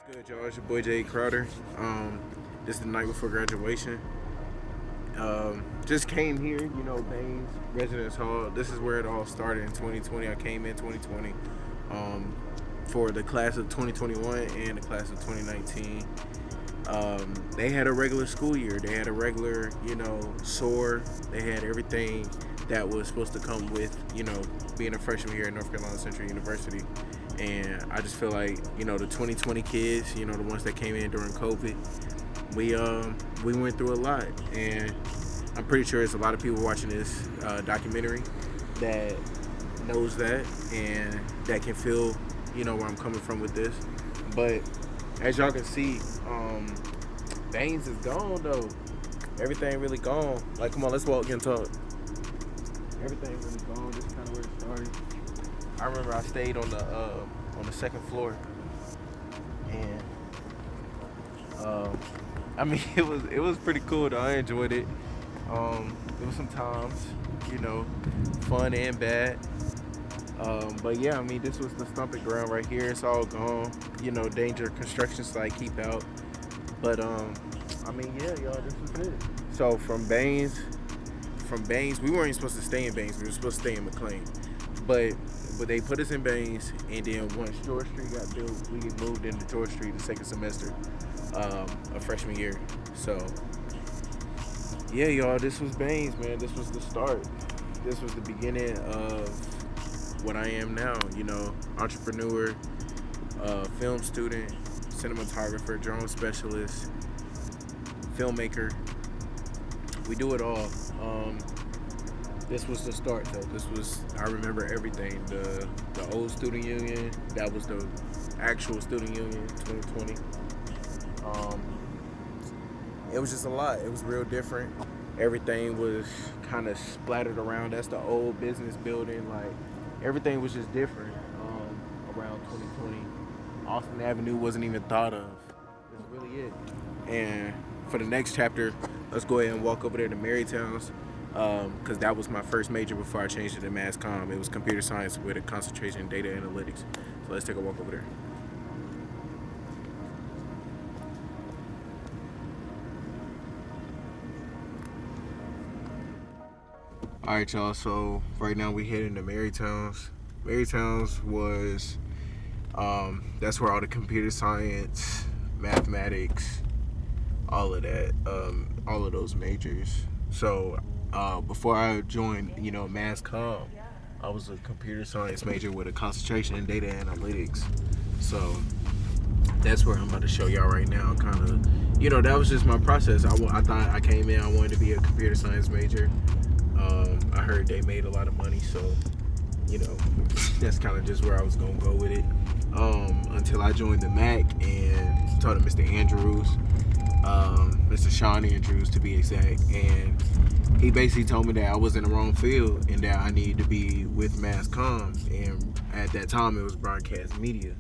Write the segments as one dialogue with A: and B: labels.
A: What's good, y'all? It's your boy Jay Crowder. This is the night before graduation. Just came here, Baines Residence Hall. This is where it all started in 2020. I came in 2020 for the class of 2021 and the class of 2019. They had a regular school year. They had a regular, SOAR. They had everything that was supposed to come with, being a freshman here at North Carolina Central University. And I just feel like, the 2020 kids, the ones that came in during COVID, we went through a lot. And I'm pretty sure there's a lot of people watching this documentary that knows that and that can feel, where I'm coming from with this. But as y'all can see, Baines is gone though. Everything really gone. Like, come on, let's walk and talk. Everything really gone. This is kind of where it started. I remember I stayed on the second floor, and it was pretty cool though. I enjoyed it. There was some times, fun and bad. But yeah, this was the stomping ground right here. It's all gone. Danger construction site, keep out. But yeah, y'all, this was it. So from Baines, we weren't even supposed to stay in Baines. We were supposed to stay in McLean. But they put us in Baines, and then once George Street got built, we moved into George Street the second semester of freshman year. So yeah, y'all, this was Baines, man. This was the start. This was the beginning of what I am now. Entrepreneur, film student, cinematographer, drone specialist, filmmaker. We do it all. This was the start though. I remember everything. The old student union, that was the actual student union, 2020. It was just a lot. It was real different. Everything was kind of splattered around. That's the old business building. Like, everything was just different around 2020. Austin Avenue wasn't even thought of. That's really it. And for the next chapter, let's go ahead and walk over there to Marytowns, because that was my first major before I changed it to Mass Comm. It was computer science with a concentration in data analytics. So let's take a walk over there. All right, y'all. So right now we heading to Marytowns. Marytowns was that's where all the computer science, mathematics, all of that, all of those majors. So before I joined, Mass Comm, I was a computer science major with a concentration in data analytics. So that's where I'm about to show y'all right now. Kind of, that was just my process. I thought I came in, I wanted to be a computer science major. I heard they made a lot of money, so that's kind of just where I was gonna go with it. Until I joined the MAC and talked to Mr. Andrews, Mr. Sean Andrews to be exact, and he basically told me that I was in the wrong field and that I needed to be with Mass Comm, and at that time it was broadcast media,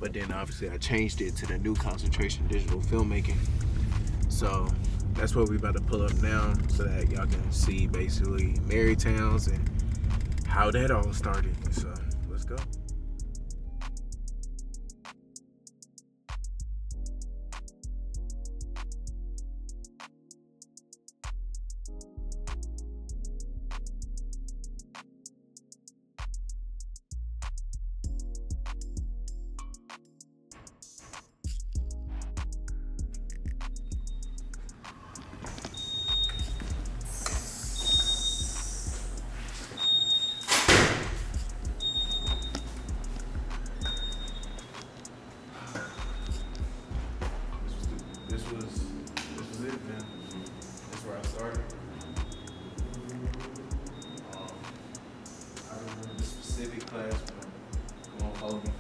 A: but then obviously I changed it to the new concentration digital filmmaking. So that's what we about to pull up now, so that y'all can see basically Marytowns and how that all started. So let's go. This was it, man. That's where I started. I remember the specific class from Come on, Kobe.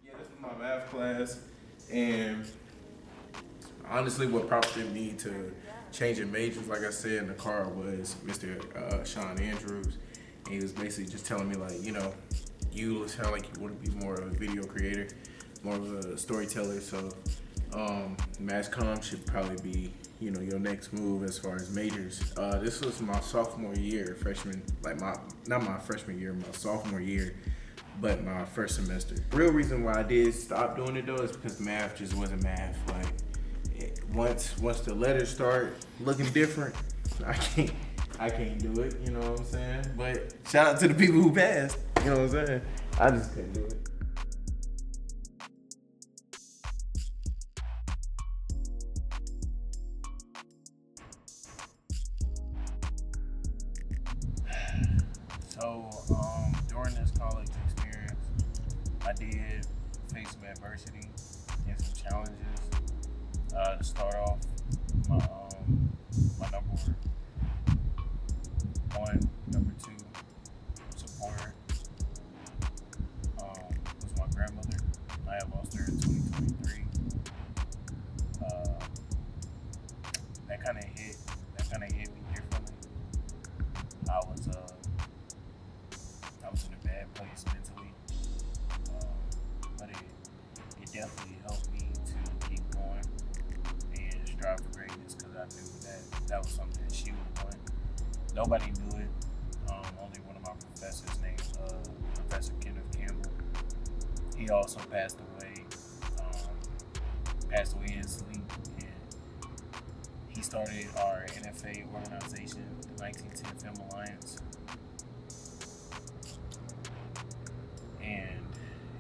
A: Yeah, this was my math class, and honestly, what prompted me to changing majors, like I said in the car, was Mr. Sean Andrews. And he was basically just telling me, like, you sound like you want to be more of a video creator, more of a storyteller. So mass comm should probably be, your next move as far as majors. This was my sophomore year, freshman, like not my freshman year, my sophomore year, but my first semester. Real reason why I did stop doing it though is because math just wasn't math. Like once the letters start looking different, I can't do it. You know what I'm saying? But shout out to the people who passed. You know what I'm saying? I just couldn't do it. So during this college experience, I did face some adversity and some challenges. To start off, my number one, number two supporter was my grandmother. I had lost her in 2023. That kind of hit me differently. I was in a bad place mentally, but it definitely helped me to keep going and strive for greatness because I knew that was something that she would want. Nobody knew it. Only one of my professors named Professor Kenneth Campbell. He also passed away in sleep, and he started our NFA organization, the 1910 Film Alliance. And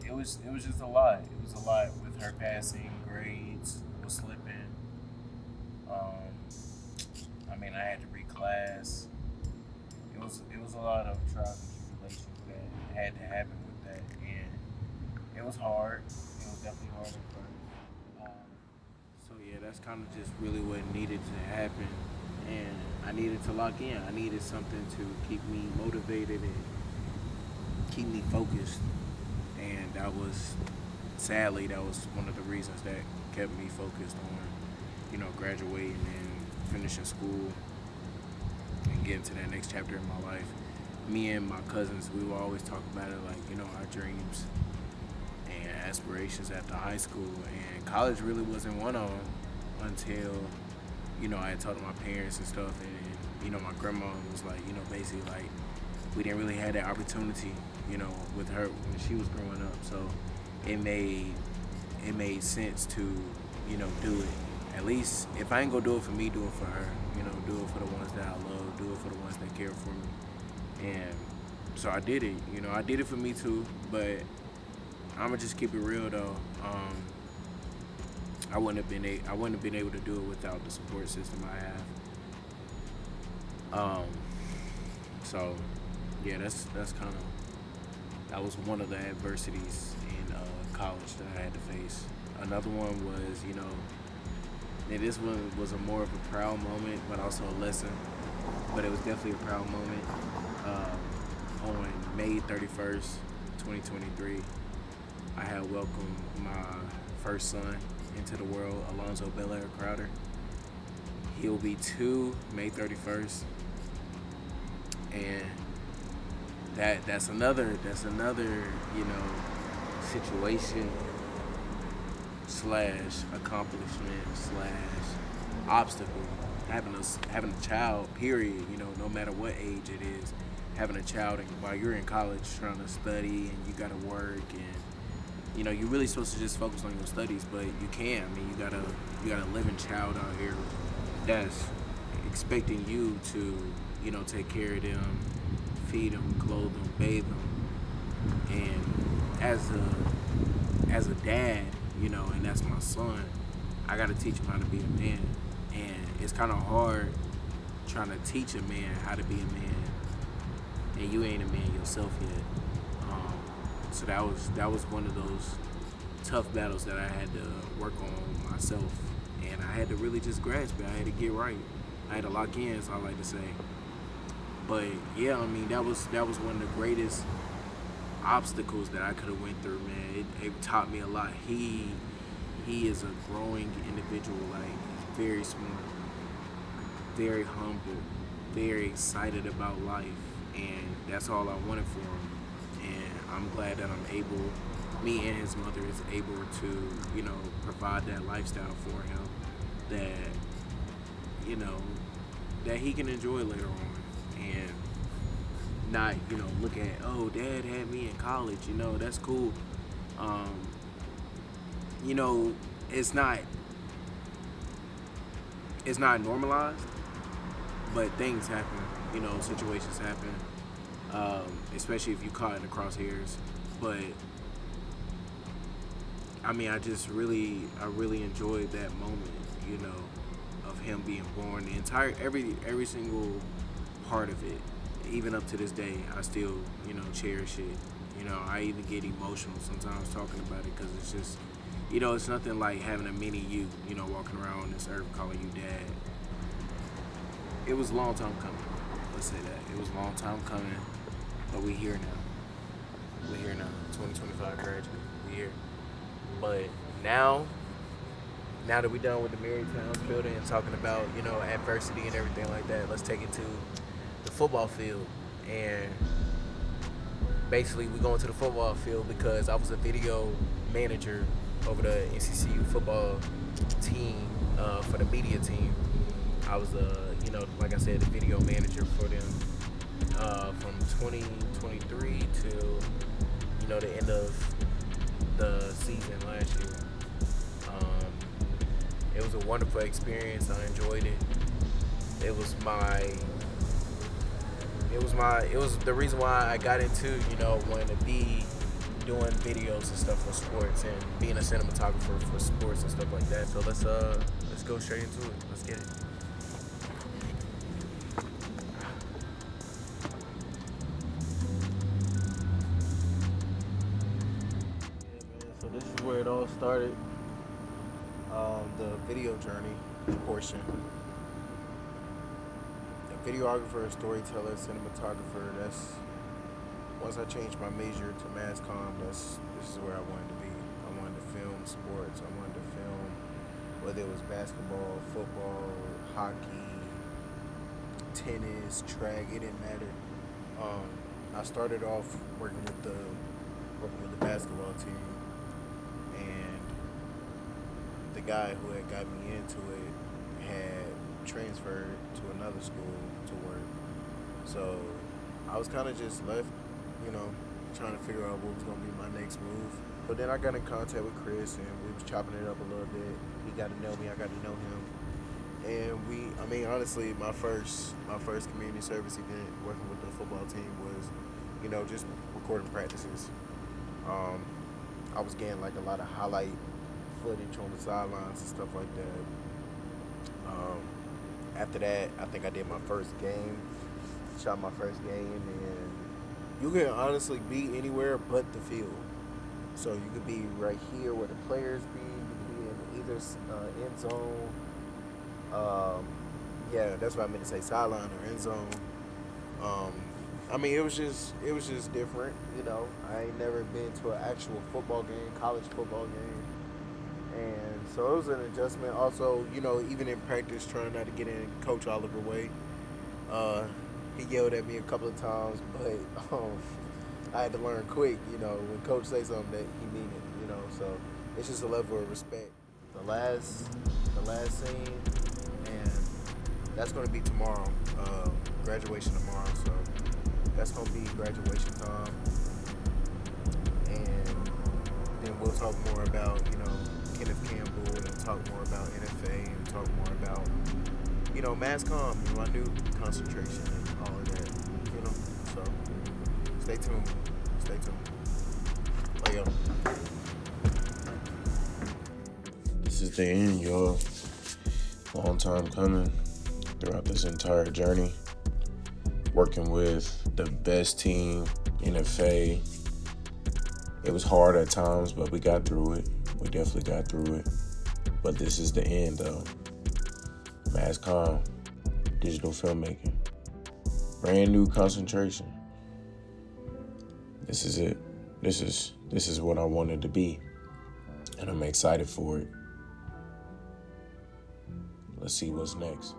A: it was just a lot. It was a lot with her passing, grades was slipping. I had to reclass. It was a lot of trials and tribulations that had to happen with that, and it was hard. It was definitely hard at first. So yeah, that's kind of just really what needed to happen, and I needed to lock in. I needed something to keep me motivated and keep me focused, and sadly that was one of the reasons that kept me focused on graduating and finishing school and getting to that next chapter in my life. Me and my cousins, we would always talk about it, like our dreams and aspirations after high school, and college really wasn't one of them until I had talked to my parents and stuff, and my grandma was like, basically like we didn't really have that opportunity, with her when she was growing up. So it made sense to, do it. At least if I ain't gonna do it for me, do it for her. Do it for the ones that I love, do it for the ones that care for me. And so I did it. I did it for me too, but I'ma just keep it real though. I wouldn't have been able to do it without the support system I have. So yeah, that was one of the adversities in college that I had to face. Another one was, and this one was more of a proud moment, but also a lesson. But it was definitely a proud moment. On May 31st, 2023, I had welcomed my first son into the world, Alonzo Belair Crowder. He'll be 2 May 31st, and that's another situation / accomplishment / obstacle. Having a child, period. No matter what age it is, having a child and while you're in college trying to study and you gotta work, and you're really supposed to just focus on your studies, but you can't. You got a living child out here that's expecting you to take care of them, feed them, clothe them, bathe them. And as a dad, and that's my son, I gotta teach him how to be a man. And it's kind of hard trying to teach a man how to be a man, and you ain't a man yourself yet. So that was one of those tough battles that I had to work on myself, and I had to really just grasp it. I had to get right. I had to lock in, as I like to say. But yeah, that was one of the greatest obstacles that I could have went through, man. It taught me a lot. He is a growing individual, like he's very smart.
B: very humble, very excited about life, and that's all I wanted for him. And I'm glad that me and his mother is able to, provide that lifestyle for him that, that he can enjoy later on, and not, look at, oh, dad had me in college, that's cool. Um, you know, it's not it's not normalized, but things happen. Situations happen, especially if you caught in the crosshairs. But I mean, I really enjoyed that moment, of him being born. The entire every single part of it, even up to this day, I still, cherish it. I even get emotional sometimes talking about it because it's just, it's nothing like having a mini you, walking around on this earth calling you dad. It was a long time coming. Let's say that. It was a long time coming, but we here now. We're here now. 2025 graduate. We here. But now that we're done with the Marytown building and talking about, adversity and everything like that, let's take it to the football field. And basically, we're going to the football field because I was a video manager over the NCCU football team, for the media team. I was, like I said, the video manager for them from 2023 to, the end of the season last year. It was a wonderful experience. I enjoyed it. It was the reason why I got into, wanting to be doing videos and stuff for sports and being a cinematographer for sports and stuff like that. So let's go straight into it. Let's get it. So this is where it all started. The video journey portion. Videographer, storyteller, cinematographer. That's once I changed my major to mass comm. This is where I wanted to be. I wanted to film sports. I wanted to film whether it was basketball, football, hockey, tennis, track. It didn't matter. I started off working with the basketball team, and the guy who had got me into it had transferred to another school to work. So I was kind of just left, trying to figure out what was going to be my next move. But then I got in contact with Chris, and we was chopping it up a little bit. He got to know me, I got to know him. And honestly, my first community service event working with the football team was, just recording practices. I was getting like a lot of highlight footage on the sidelines and stuff like that. After that, I think I did my first game, shot my first game, and you can honestly be anywhere but the field. So you could be right here where the players be, you could be in either end zone. Yeah, that's what I meant to say, sideline or end zone. It was just different, I ain't never been to an actual football game, college football game. And so it was an adjustment. Also, even in practice, trying not to get in Coach Oliver way. He yelled at me a couple of times, but I had to learn quick, when Coach say something that he mean it, so it's just a level of respect. The last scene, and that's going to be tomorrow, graduation tomorrow, so that's going to be graduation time. And then we'll talk more about, Kenneth Campbell, and talk more about NFA, and talk more about, mass comm, my new concentration and all of that, so stay tuned. Lego. This is the end, y'all. Long time coming throughout this entire journey. Working with the best team, NFA. It was hard at times, but we got through it. We definitely got through it. But this is the end, though. Mass comm, digital filmmaking, brand new concentration. This is it. This is what I wanted to be, and I'm excited for it. Let's see what's next.